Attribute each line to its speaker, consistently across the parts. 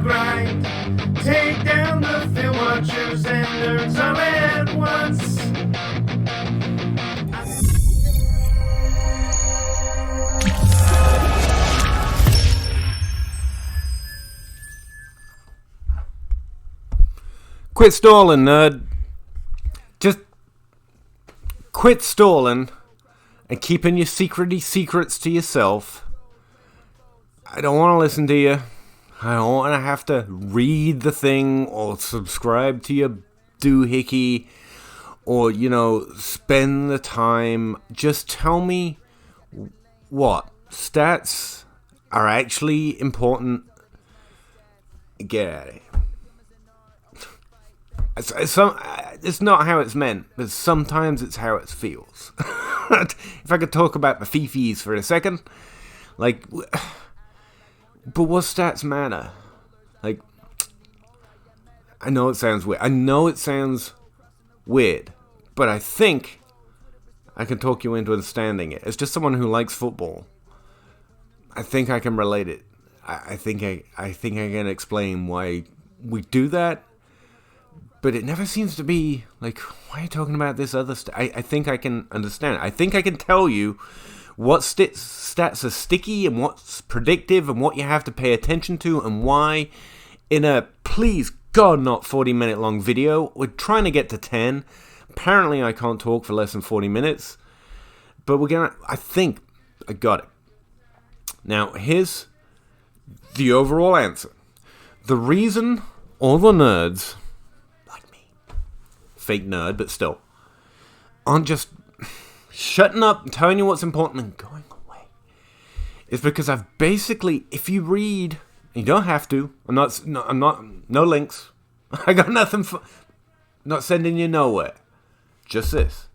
Speaker 1: grind. Take down the film watchers and nerds all at once.
Speaker 2: Quit stalling, nerd. Just quit stalling and keeping your secrets to yourself. I don't want to listen to you. I don't want to have to read the thing or subscribe to your doohickey or, spend the time. Just tell me what stats are actually important. Get out of here. It's not how it's meant, but sometimes it's how it feels. If I could talk about the fifis for a second, but what stats matter? I know it sounds weird. But I think I can talk you into understanding it. As just someone who likes football, I think I can relate it. I think I can explain why we do that. But it never seems to be, why are you talking about this other stuff? I think I can understand it. I think I can tell you what stats are sticky and what's predictive and what you have to pay attention to and why in a, please God, not 40-minute long video. We're trying to get to 10. Apparently I can't talk for less than 40 minutes. But I think I got it. Now, here's the overall answer. The reason all the nerds... fake nerd, but still, aren't just shutting up and telling you what's important and going away. It's because I've basically, if you read, you don't have to. I'm not, no links. I got nothing for, not sending you nowhere. Just this.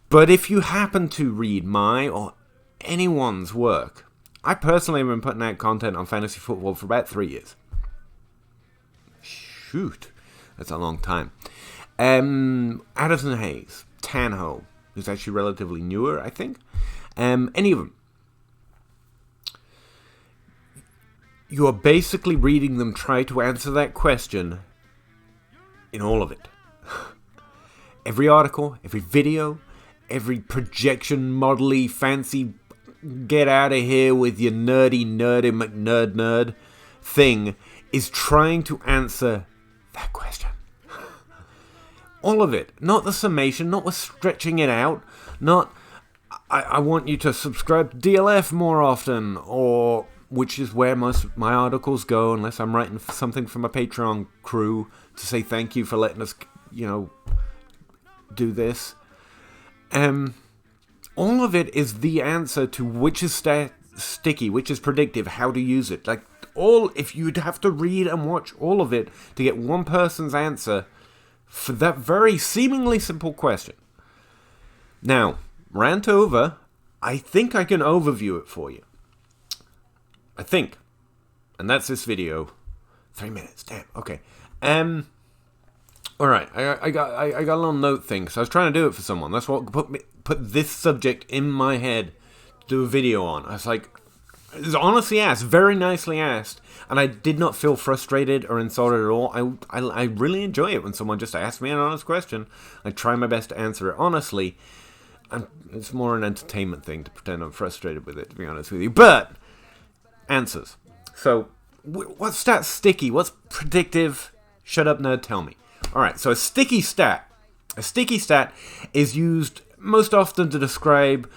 Speaker 2: But if you happen to read my or anyone's work, I personally have been putting out content on fantasy football for about 3 years. Shoot, that's a long time. Addison Hayes, Tanho, who's actually relatively newer, I think. Any of them. You are basically reading them try to answer that question in all of it. Every article, every video, every projection, modelly, fancy, get out of here with your nerdy McNerd thing is trying to answer that question. All of it. Not the summation, not with stretching it out, not I want you to subscribe to DLF more often, or which is where most my articles go, unless I'm writing something for my Patreon crew to say thank you for letting us, do this. All of it is the answer to which is sticky, which is predictive, how to use it. If you'd have to read and watch all of it to get one person's answer for that very seemingly simple question. Now, rant over. I think I can overview it for you. I think. And that's this video. 3 minutes, damn, okay. Alright, I got a little note thing, so I was trying to do it for someone. That's what put this subject in my head to do a video on. I was like, it was honestly asked, very nicely asked, and I did not feel frustrated or insulted at all. I really enjoy it when someone just asks me an honest question. I try my best to answer it honestly. It's more an entertainment thing to pretend I'm frustrated with it, to be honest with you. But, answers. So, what's stats sticky? What's predictive? Shut up, nerd, tell me. Alright, so a sticky stat. A sticky stat is used most often to describe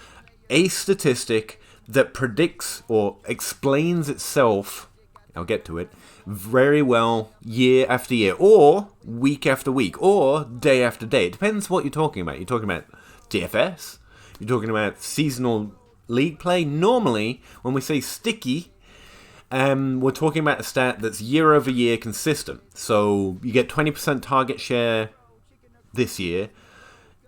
Speaker 2: a statistic that predicts or explains itself, I'll get to it, very well year after year, or week after week, or day after day. It depends what you're talking about. You're talking about DFS, you're talking about seasonal league play. Normally, when we say sticky, we're talking about a stat that's year over year consistent. So you get 20% target share this year.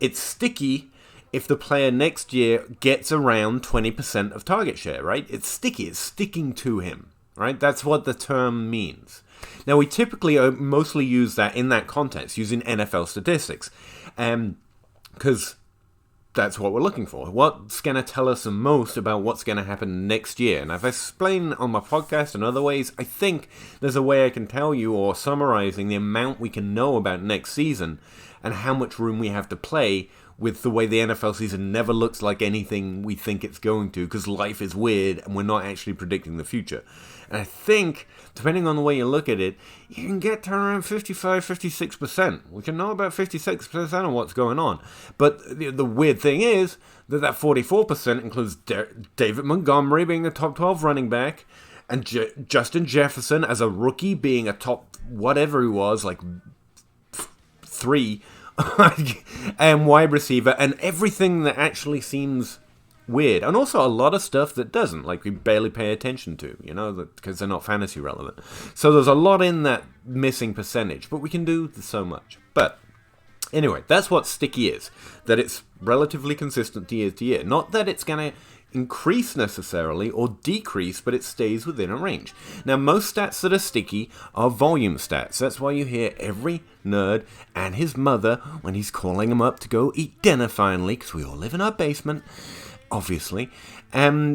Speaker 2: It's sticky if the player next year gets around 20% of target share, right? It's sticky. It's sticking to him, right? That's what the term means. Now, we typically mostly use that in that context, using NFL statistics. Because that's what we're looking for. What's going to tell us the most about what's going to happen next year? And I've explained on my podcast and other ways, I think there's a way I can tell you, or summarizing the amount we can know about next season and how much room we have to play with the way the NFL season never looks like anything we think it's going to, because life is weird and we're not actually predicting the future. And I think, depending on the way you look at it, you can get to around 55, 56%. We can know about 56% of what's going on. But the weird thing is that 44% includes David Montgomery being a top 12 running back, and Justin Jefferson as a rookie being a top whatever he was, like 3, and wide receiver, and everything that actually seems weird, and also a lot of stuff that doesn't, like we barely pay attention to, because they're not fantasy relevant. So there's a lot in that missing percentage, but we can do so much. But anyway, that's what sticky is, that it's relatively consistent year to year. Not that it's going to increase necessarily or decrease, but it stays within a range. Now, most stats that are sticky are volume stats. That's why you hear every nerd and his mother, when he's calling them up to go eat dinner finally, because we all live in our basement, obviously,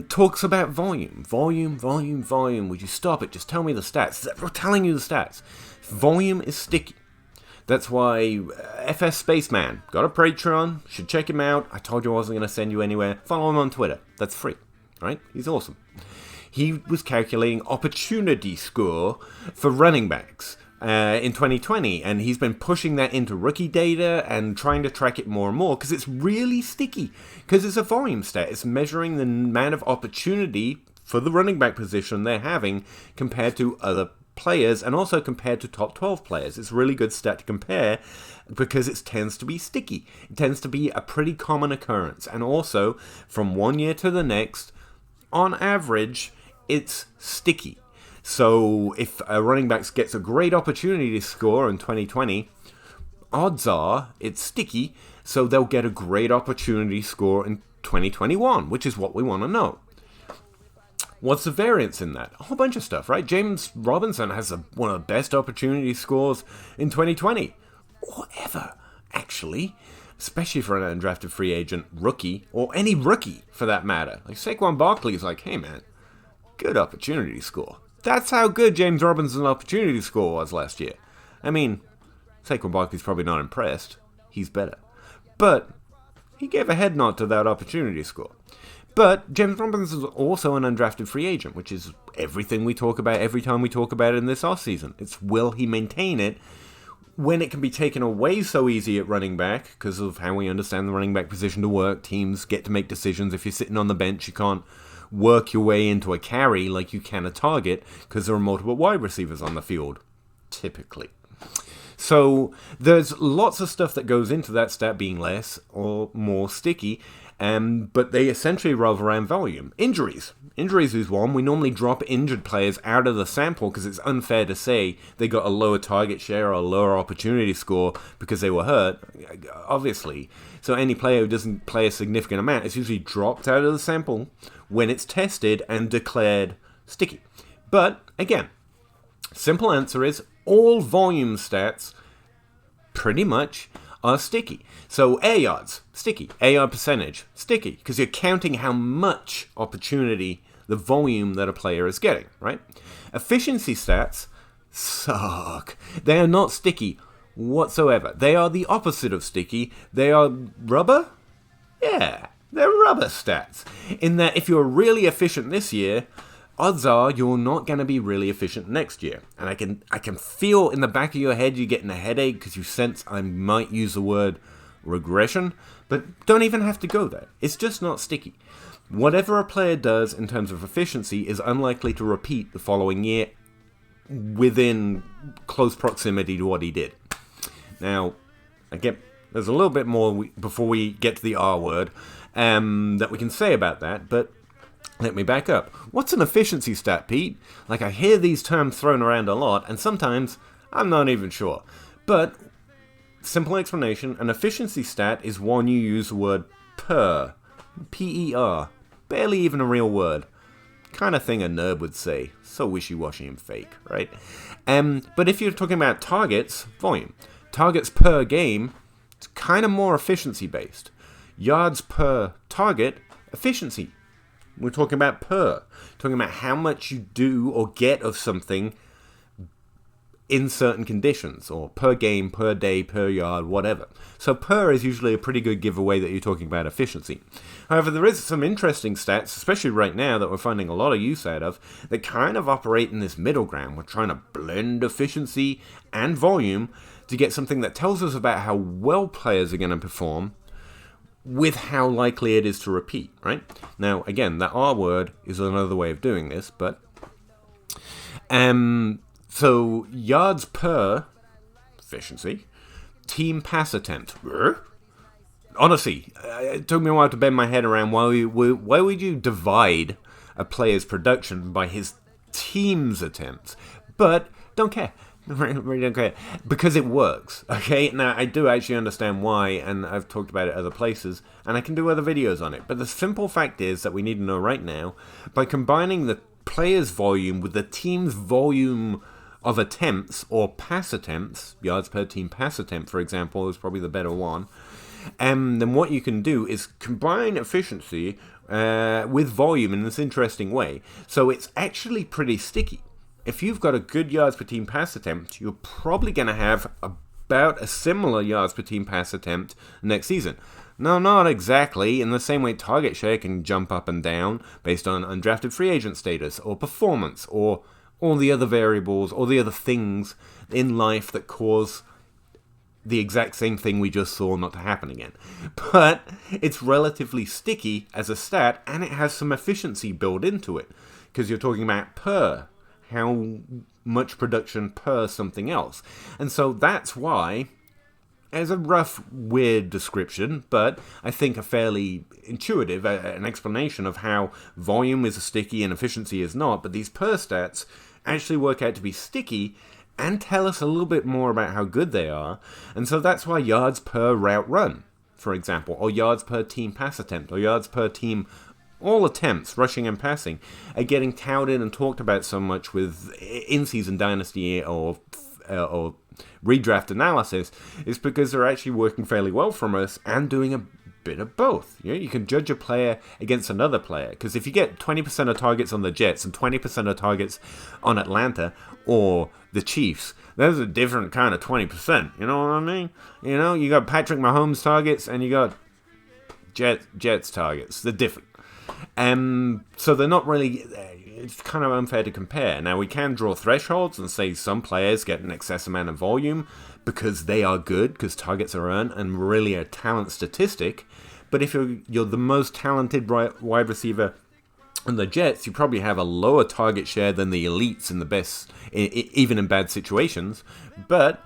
Speaker 2: talks about volume. Volume. Would you stop it? Just tell me the stats. We're telling you the stats. Volume is sticky. That's why FS Spaceman got a Patreon. Should check him out. I told you I wasn't going to send you anywhere. Follow him on Twitter. That's free, right? He's awesome. He was calculating opportunity score for running backs in 2020, and he's been pushing that into rookie data and trying to track it more and more because it's really sticky, because it's a volume stat. It's measuring the amount of opportunity for the running back position they're having compared to other players, and also compared to top 12 players. It's a really good stat to compare because it tends to be sticky. It tends to be a pretty common occurrence, and also from one year to the next, on average, it's sticky. So if a running back gets a great opportunity to score in 2020, odds are it's sticky, so they'll get a great opportunity score in 2021, which is what we want to know. What's the variance in that? A whole bunch of stuff, right? James Robinson has one of the best opportunity scores in 2020. Or ever, actually. Especially for an undrafted free agent rookie, or any rookie for that matter. Like Saquon Barkley's like, hey man, good opportunity score. That's how good James Robinson's opportunity score was last year. I mean, Saquon Barkley's probably not impressed. He's better. But he gave a head nod to that opportunity score. But James Robinson is also an undrafted free agent, which is everything we talk about every time we talk about it in this offseason. It's will he maintain it when it can be taken away so easy at running back because of how we understand the running back position to work. Teams get to make decisions. If you're sitting on the bench, you can't work your way into a carry like you can a target because there are multiple wide receivers on the field, typically. So there's lots of stuff that goes into that stat being less or more sticky, but they essentially revolve around volume. Injuries is one. We normally drop injured players out of the sample because it's unfair to say they got a lower target share or a lower opportunity score because they were hurt, obviously. So any player who doesn't play a significant amount is usually dropped out of the sample when it's tested and declared sticky. But, again, simple answer is all volume stats pretty much are sticky. So air yards, sticky. Air yard percentage, sticky. Because you're counting how much opportunity, the volume that a player is getting, right? Efficiency stats suck. They are not sticky whatsoever. They are the opposite of sticky. They are rubber? Yeah, they're rubber stats. In that if you're really efficient this year, odds are you're not going to be really efficient next year. And I can feel in the back of your head you're getting a headache because you sense I might use the word regression, but don't even have to go there. It's just not sticky. Whatever a player does in terms of efficiency is unlikely to repeat the following year within close proximity to what he did. Now, again, there's a little bit more before we get to the R word that we can say about that, but let me back up. What's an efficiency stat, Pete? Like, I hear these terms thrown around a lot, and sometimes I'm not even sure. But, simple explanation, an efficiency stat is one you use the word per. P-E-R. Barely even a real word. Kind of thing a nerd would say. So wishy-washy and fake, right? But if you're talking about targets, volume. Targets per game, it's kind of more efficiency-based. yards per target efficiency. We're talking about talking about how much you do or get of something in certain conditions, or per game, per day, per yard, whatever. So per is usually a pretty good giveaway that you're talking about efficiency. However, there is some interesting stats, especially right now, that we're finding a lot of use out of, that kind of operate in this middle ground. We're trying to blend efficiency and volume to get something that tells us about how well players are going to perform with how likely it is to repeat, right? Now, again, that R word is another way of doing this, but so yards per efficiency, team pass attempt. Honestly, it took me a while to bend my head around why would you divide a player's production by his team's attempts, but don't care. Really don't care, because it works. Okay, now I do actually understand why, and I've talked about it other places, and I can do other videos on it. But the simple fact is that we need to know right now, by combining the player's volume with the team's volume of attempts or pass attempts, yards per team pass attempt, for example, is probably the better one. Then what you can do is combine efficiency with volume in this interesting way. So it's actually pretty sticky. If you've got a good yards per team pass attempt, you're probably going to have about a similar yards per team pass attempt next season. No, not exactly. In the same way, target share can jump up and down based on undrafted free agent status or performance or all the other variables or the other things in life that cause the exact same thing we just saw not to happen again. But it's relatively sticky as a stat, and it has some efficiency built into it, because you're talking about per, how much production per something else. And so that's why, as a rough, weird description, but I think a fairly intuitive, an explanation of how volume is sticky and efficiency is not, but these per stats actually work out to be sticky and tell us a little bit more about how good they are. And so that's why yards per route run, for example, or yards per team pass attempt, or yards per team all attempts, rushing and passing, are getting touted and talked about so much with in-season dynasty or redraft analysis, is because they're actually working fairly well from us and doing a bit of both. You can judge a player against another player, because if you get 20% of targets on the Jets and 20% of targets on Atlanta or the Chiefs, there's a different kind of 20%. You know what I mean? You know, you got Patrick Mahomes targets and you got Jets targets. They're different. So they're not really, it's kind of unfair to compare. Now, we can draw thresholds and say some players get an excess amount of volume because they are good, because targets are earned, and really a talent statistic. But if you're the most talented wide receiver in the Jets, you probably have a lower target share than the elites and the best, even in bad situations. But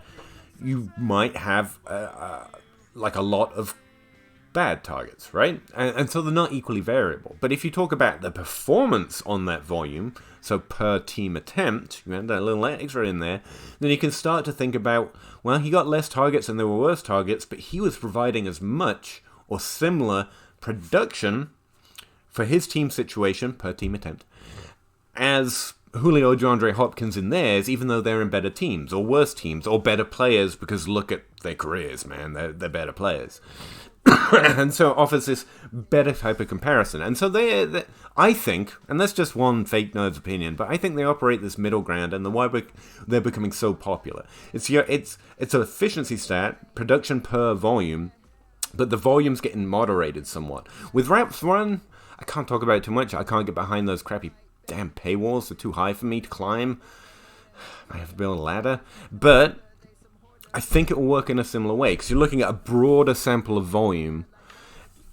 Speaker 2: you might have like a lot of bad targets, right? And so they're not equally variable. But if you talk about the performance on that volume, so per team attempt, you have that little extra in there, then you can start to think about, well, he got less targets and there were worse targets, but he was providing as much or similar production for his team situation per team attempt as Julio, DeAndre Hopkins in theirs, even though they're in better teams or worse teams or better players, because look at their careers, man, they're better players. And so it offers this better type of comparison. And so they I think, and that's just one fake nerd's opinion, but I think they operate this middle ground, and why they're becoming so popular. It's an efficiency stat, production per volume, but the volume's getting moderated somewhat. With routes run, I can't talk about it too much. I can't get behind those crappy damn paywalls. They're too high for me to climb. I have to build a ladder. But I think it will work in a similar way, because you're looking at a broader sample of volume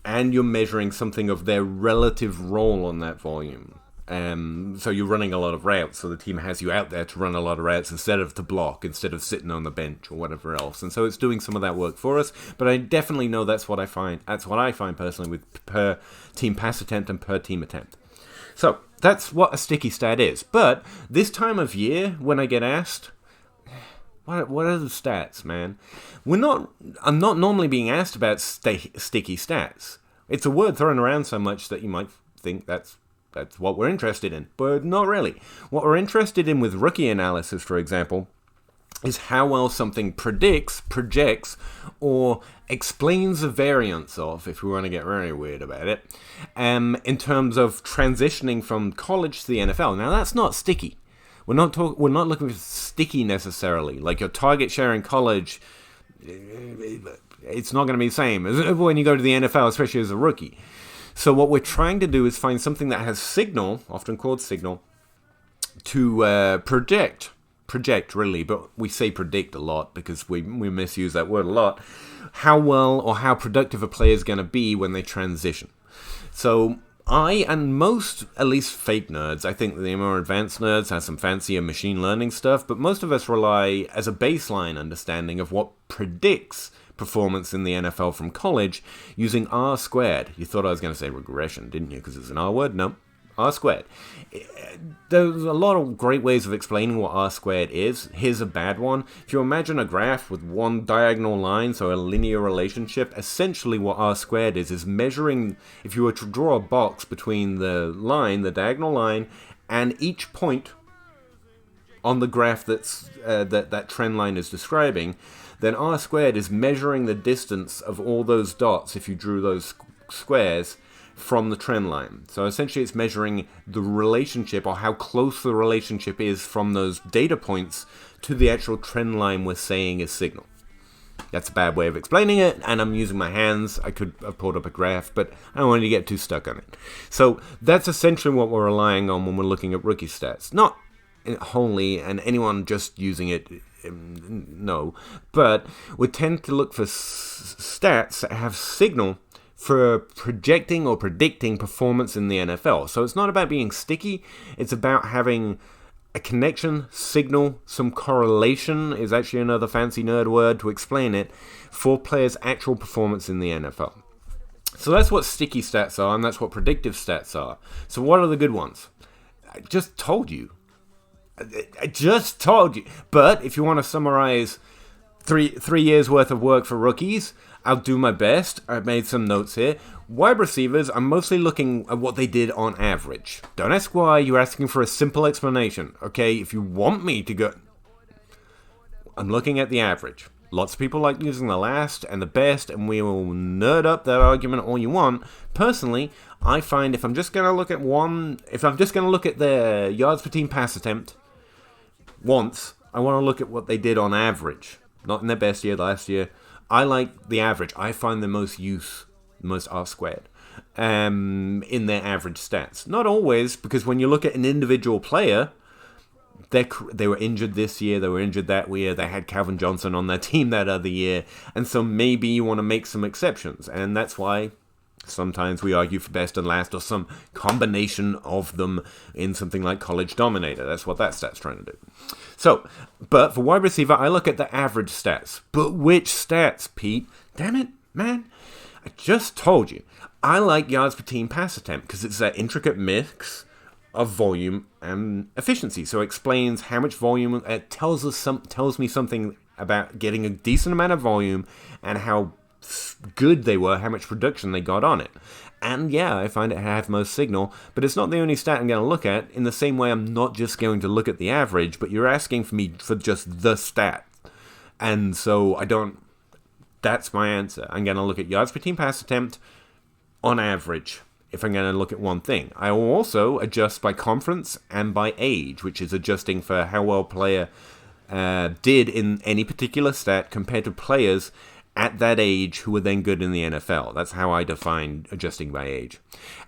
Speaker 2: and you're measuring something of their relative role on that volume. So you're running a lot of routes, so the team has you out there to run a lot of routes instead of to block, instead of sitting on the bench or whatever else. And so it's doing some of that work for us, but I definitely know that's what I find personally with per team pass attempt and per team attempt. So that's what a sticky stat is. But this time of year, when I get asked, what are the stats, man? I'm not normally being asked about sticky stats. It's a word thrown around so much that you might think that's what we're interested in, but not really. What we're interested in with rookie analysis, for example, is how well something predicts, projects, or explains the variance of, if we want to get very weird about it, in terms of transitioning from college to the NFL. Now, that's not sticky. We're not looking for sticky necessarily. Like your target share in college, it's not going to be the same as when you go to the NFL, especially as a rookie. So what we're trying to do is find something that has signal, often called signal, to project really, but we say predict a lot because we misuse that word a lot, how well or how productive a player is going to be when they transition. So I, and most, at least fake nerds, I think the more advanced nerds have some fancier machine learning stuff, but most of us rely as a baseline understanding of what predicts performance in the NFL from college using R squared. You thought I was going to say regression, didn't you? Because it's an R word? No. R squared. There's a lot of great ways of explaining what R squared is. Here's a bad one. If you imagine a graph with one diagonal line, so a linear relationship, essentially what R squared is measuring, if you were to draw a box between the line, the diagonal line, and each point on the graph that trend line is describing, then R squared is measuring the distance of all those dots, if you drew those squares, from the trend line. So essentially it's measuring the relationship, or how close the relationship is from those data points to the actual trend line we're saying is signal. That's a bad way of explaining it, and I'm using my hands. I could have pulled up a graph, but I don't want to get too stuck on it. So that's essentially what we're relying on when we're looking at rookie stats. Not wholly, and anyone just using it, no, but we tend to look for stats that have signal for projecting or predicting performance in the NFL. So it's not about being sticky, it's about having a connection, signal, some correlation is actually another fancy nerd word to explain it, for players' actual performance in the NFL. So that's what sticky stats are, and that's what predictive stats are. So what are the good ones? I just told you. But if you want to summarize three years worth of work for rookies, I'll do my best. I've made some notes here. Wide receivers, I'm mostly looking at what they did on average. Don't ask why, you're asking for a simple explanation. Okay, if you want me to go, I'm looking at the average. Lots of people like using the last and the best, and we will nerd up that argument all you want. Personally, I find if I'm just going to look at the yards per team pass attempt once, I want to look at what they did on average. Not in their best year last year. I like the average. I find the most R squared in their average stats. Not always, because when you look at an individual player, they were injured this year, they were injured that year, they had Calvin Johnson on their team that other year, and so maybe you want to make some exceptions, and that's why sometimes we argue for best and last, or some combination of them in something like College Dominator. That's what that stat's trying to do. So, but for wide receiver, I look at the average stats. But which stats, Pete? Damn it, man. I just told you. I like yards per team pass attempt because it's that intricate mix of volume and efficiency. So it explains how much volume. It tells me something about getting a decent amount of volume and how good they were, how much production they got on it. And yeah, I find it has most signal, but it's not the only stat I'm going to look at. In the same way, I'm not just going to look at the average, but you're asking for me for just the stat. And so that's my answer. I'm going to look at yards per team pass attempt on average if I'm going to look at one thing. I will also adjust by conference and by age, which is adjusting for how well a player did in any particular stat compared to players at that age who were then good in the NFL. That's how I define adjusting by age.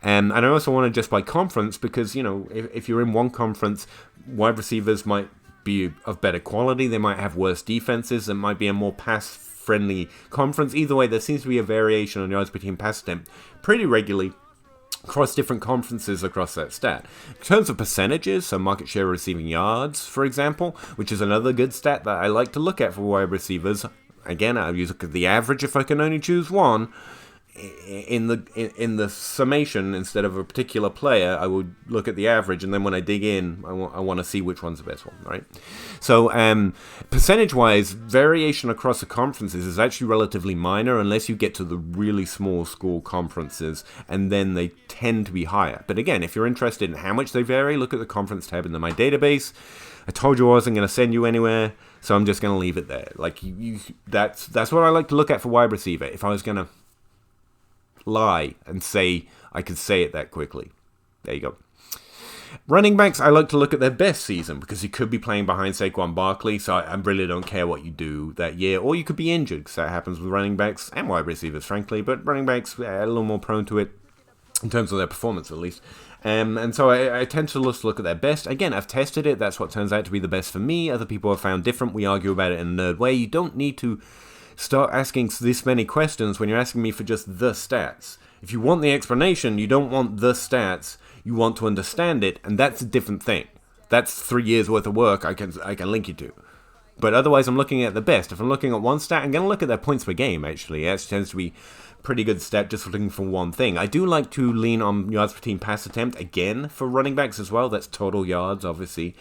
Speaker 2: And I also want to adjust by conference because, if you're in one conference, wide receivers might be of better quality. They might have worse defenses. It might be a more pass-friendly conference. Either way, there seems to be a variation on yards per team pass attempt pretty regularly across different conferences across that stat. In terms of percentages, so market share receiving yards, for example, which is another good stat that I like to look at for wide receivers. Again, I'll use the average if I can only choose one. in the summation, instead of a particular player, I would look at the average, and then when I dig in, I want to see which one's the best one, right? So percentage-wise, variation across the conferences is actually relatively minor unless you get to the really small school conferences, and then they tend to be higher. But again, if you're interested in how much they vary, look at the conference tab in my database. I told you I wasn't going to send you anywhere, so I'm just going to leave it there. Like that's what I like to look at for wide receiver. If I was going to lie and say I could say it that quickly. There you go. Running backs, I like to look at their best season because you could be playing behind Saquon Barkley, so I really don't care what you do that year. Or you could be injured, because that happens with running backs and wide receivers, frankly. But running backs are a little more prone to it, in terms of their performance at least. And so I tend to just look at their best. Again, I've tested it. That's what turns out to be the best for me. Other people have found different. We argue about it in a nerd way. You don't need to start asking this many questions when you're asking me for just the stats. If you want the explanation, you don't want the stats. You want to understand it, and that's a different thing. That's 3 years worth of work I can link you to. But otherwise, I'm looking at the best. If I'm looking at one stat, I'm going to look at their points per game, actually. It tends to be pretty good stat just looking for one thing. I do like to lean on yards per team pass attempt, again, for running backs as well. That's total yards, obviously.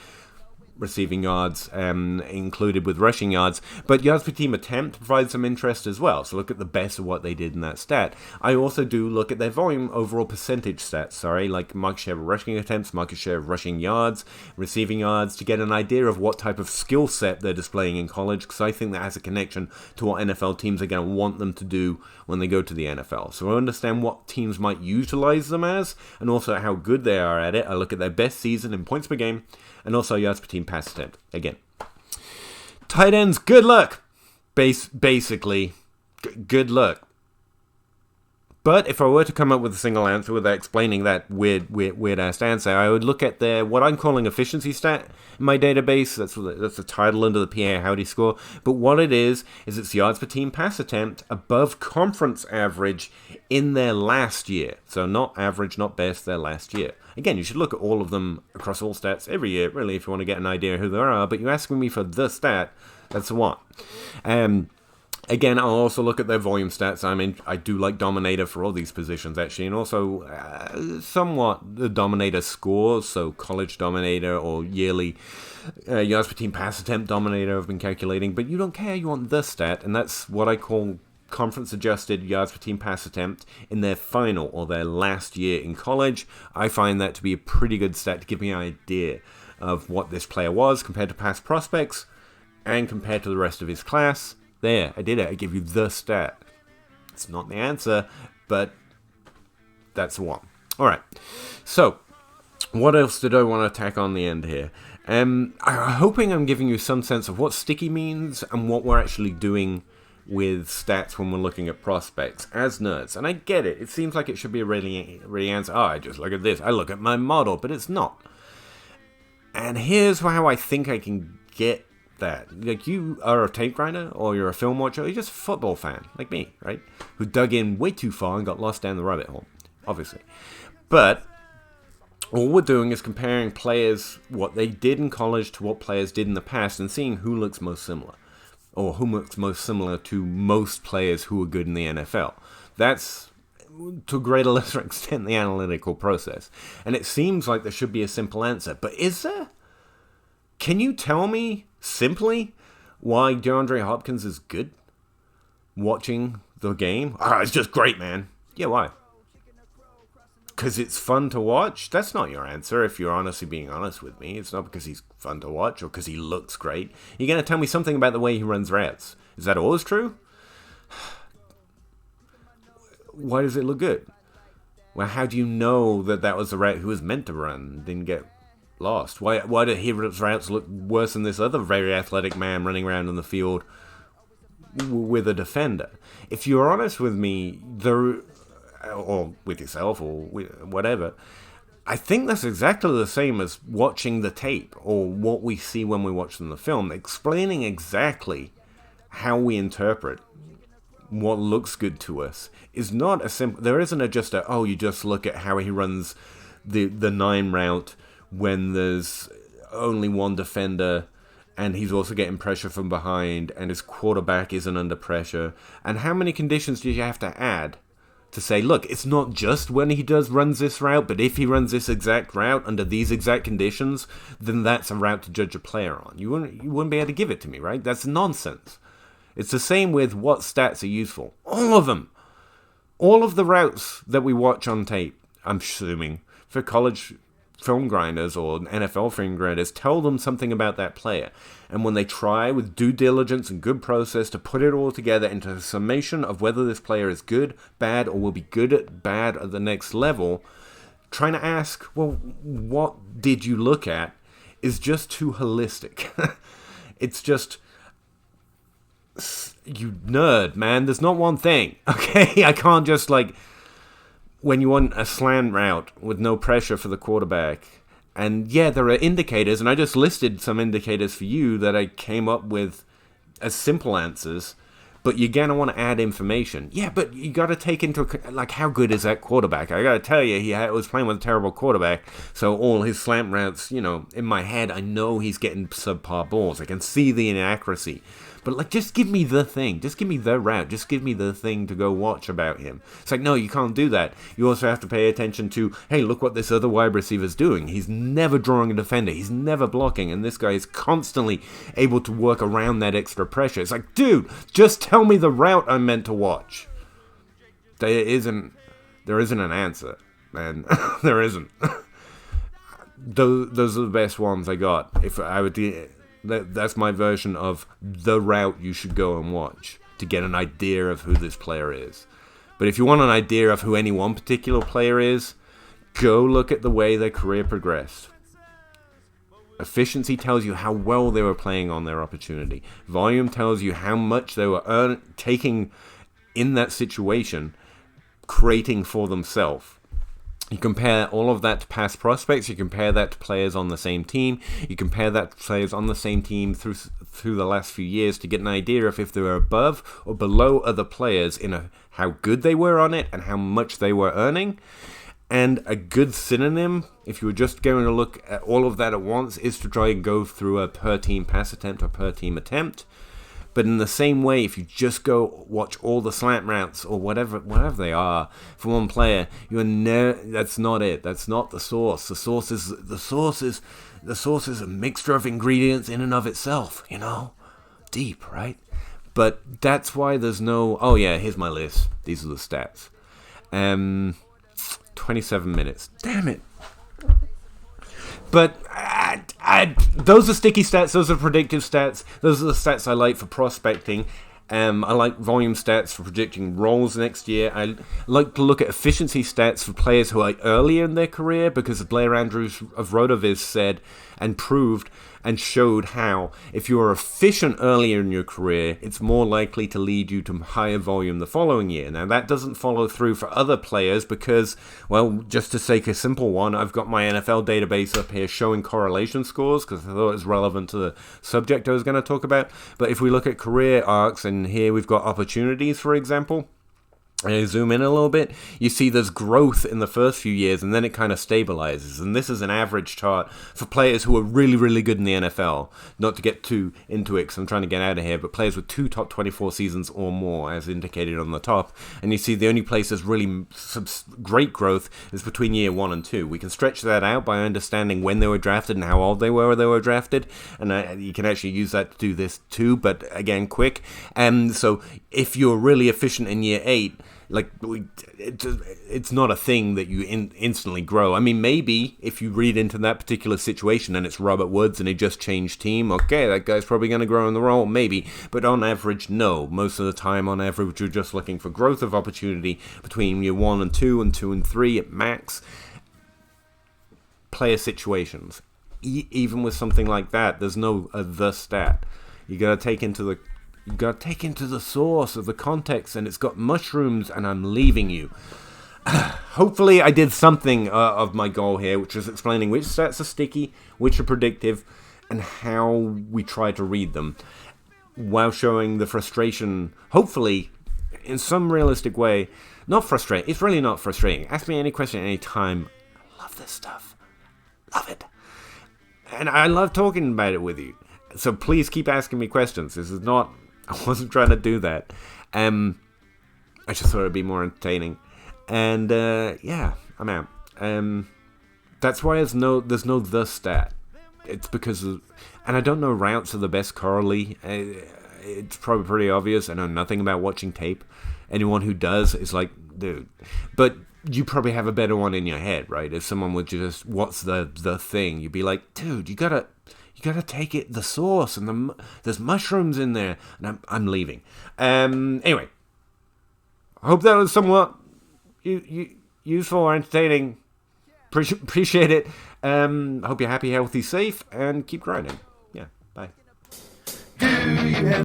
Speaker 2: Receiving yards included with rushing yards, but yards per team attempt provides some interest as well, so look at the best of what they did in that stat. I also do look at their volume overall percentage stats, like market share of rushing attempts, market share of rushing yards, receiving yards, to get an idea of what type of skill set they're displaying in college, because I think that has a connection to what NFL teams are going to want them to do when they go to the NFL. So I understand what teams might utilize them as, and also how good they are at it. I look at their best season in points per game, and also yards per team pass attempt. Again, tight ends, good luck. Basically, good luck. But if I were to come up with a single answer without explaining that weird-ass answer, I would look at what I'm calling efficiency stat in my database. That's the title under the Pahowdy score. But what it is it's yards per team pass attempt above conference average in their last year. So not average, not best, their last year. Again, you should look at all of them across all stats every year, really, if you want to get an idea of who they are. But you're asking me for the stat, that's the one. Again, I'll also look at their volume stats. I do like Dominator for all these positions, actually, and also somewhat the Dominator scores, so college Dominator or yearly yards per team pass attempt Dominator I've been calculating, but you don't care, you want the stat, and that's what I call conference-adjusted yards per team pass attempt in their final or their last year in college. I find that to be a pretty good stat to give me an idea of what this player was compared to past prospects and compared to the rest of his class. There, I did it. I give you the stat. It's not the answer, but that's the one. All right. So, what else did I want to tack on the end here? I'm hoping I'm giving you some sense of what sticky means and what we're actually doing with stats when we're looking at prospects as nerds. And I get it. It seems like it should be a really answer. I just look at this. I look at my model, but it's not. And here's how I think I can get that. Like, you are a tape grinder or you're a film watcher, or you're just a football fan like me, right? Who dug in way too far and got lost down the rabbit hole, obviously. But all we're doing is comparing players, what they did in college to what players did in the past, and seeing who looks most similar, or who looks most similar to most players who are good in the NFL. That's, to a greater or lesser extent, the analytical process. And it seems like there should be a simple answer, but is there? Can you tell me simply why DeAndre Hopkins is good? Watching the game? It's just great, man. Yeah, why? Because it's fun to watch? That's not your answer, if you're honestly being honest with me. It's not because he's fun to watch or because he looks great. You're going to tell me something about the way he runs routes. Is that always true? Why does it look good? Well, how do you know that was the route he was meant to run, didn't get lost? Why do his routes look worse than this other very athletic man running around in the field with a defender? If you're honest with me, or with yourself, or whatever, I think that's exactly the same as watching the tape, or what we see when we watch the film, explaining exactly how we interpret what looks good to us is not a simple. There isn't you just look at how he runs the 9 route when there's only one defender and he's also getting pressure from behind and his quarterback isn't under pressure. And how many conditions do you have to add to say, look, it's not just when he runs this route, but if he runs this exact route under these exact conditions, then that's a route to judge a player on. You wouldn't be able to give it to me, right? That's nonsense. It's the same with what stats are useful. All of them. All of the routes that we watch on tape, I'm assuming, for college film grinders or NFL film grinders, tell them something about that player. And when they try with due diligence and good process to put it all together into a summation of whether this player is good, bad, or will be good at bad at the next level, trying to ask, well, what did you look at, is just too holistic. It's just, you nerd, man. There's not one thing, okay? I can't just, like, when you want a slant route with no pressure for the quarterback. And yeah, there are indicators, and I just listed some indicators for you that I came up with as simple answers, but you're going to want to add information. Yeah, but you got to take into account, like, how good is that quarterback? I got to tell you, he was playing with a terrible quarterback, so all his slant routes, you know, in my head, I know he's getting subpar balls. I can see the inaccuracy. But, like, just give me the thing. Just give me the route. Just give me the thing to go watch about him. It's like, no, you can't do that. You also have to pay attention to, hey, look what this other wide receiver's doing. He's never drawing a defender. He's never blocking. And this guy is constantly able to work around that extra pressure. It's like, dude, just tell me the route I'm meant to watch. There isn't an answer, man. There isn't. Those are the best ones I got. If I would... That's my version of the route you should go and watch to get an idea of who this player is. But if you want an idea of who any one particular player is, go look at the way their career progressed. Efficiency tells you how well they were playing on their opportunity. Volume tells you how much they were taking in that situation, creating for themselves. You compare all of that to past prospects, you compare that to players on the same team, you compare that to players on the same team through the last few years to get an idea of if they were above or below other players in how good they were on it and how much they were earning. And a good synonym, if you were just going to look at all of that at once, is to try and go through a per team pass attempt or per team attempt. But in the same way, if you just go watch all the slant routes or whatever they are for one player, that's not it. That's not the source. The source is a mixture of ingredients in and of itself. You know, deep, right? But that's why there's no. Oh yeah, here's my list. These are the stats. 27 minutes. Damn it. But those are sticky stats. Those are predictive stats. Those are the stats I like for prospecting. I like volume stats for predicting roles next year. I like to look at efficiency stats for players who are earlier in their career, because Blair Andrews of Rotoviz said and proved and showed how if you are efficient earlier in your career, it's more likely to lead you to higher volume the following year. Now, that doesn't follow through for other players because, well, just to take a simple one, I've got my NFL database up here showing correlation scores because I thought it was relevant to the subject I was going to talk about. But if we look at career arcs, and here we've got opportunities, for example, I zoom in a little bit, you see there's growth in the first few years, and then it kind of stabilizes. And this is an average chart for players who are really, really good in the NFL. Not to get too into it, because I'm trying to get out of here, but players with 2 top 24 seasons or more, as indicated on the top. And you see the only place there's really great growth is between year 1 and 2. We can stretch that out by understanding when they were drafted and how old they were drafted. And you can actually use that to do this too, but again, quick. And so if you're really efficient in year 8, it's not a thing that you instantly grow. I mean, maybe if you read into that particular situation and it's Robert Woods and he just changed team, okay, that guy's probably going to grow in the role, maybe. But on average, no. Most of the time, on average, you're just looking for growth of opportunity between year 1 and 2 and 2 and 3 at max. Player situations. Even with something like that, there's no the stat. You got to take into the source of the context, and it's got mushrooms, and I'm leaving you. Hopefully I did something of my goal here, which is explaining which stats are sticky, which are predictive, and how we try to read them, while showing the frustration, hopefully, in some realistic way. Not frustrating. It's really not frustrating. Ask me any question at any time. I love this stuff. Love it. And I love talking about it with you. So please keep asking me questions. This is not... I wasn't trying to do that. I just thought it'd be more entertaining. And yeah, I'm out. That's why there's no the stat. It's because of, and I don't know routes are the best correlate. It's probably pretty obvious. I know nothing about watching tape. Anyone who does is like, dude. But you probably have a better one in your head, right? If someone would just, what's the thing? You'd be like, dude, you gotta take it, the sauce, and there's mushrooms in there. And I'm leaving. Anyway, I hope that was somewhat useful or entertaining. Appreciate it. Hope you're happy, healthy, safe, and keep grinding. Yeah, bye.
Speaker 1: Do you have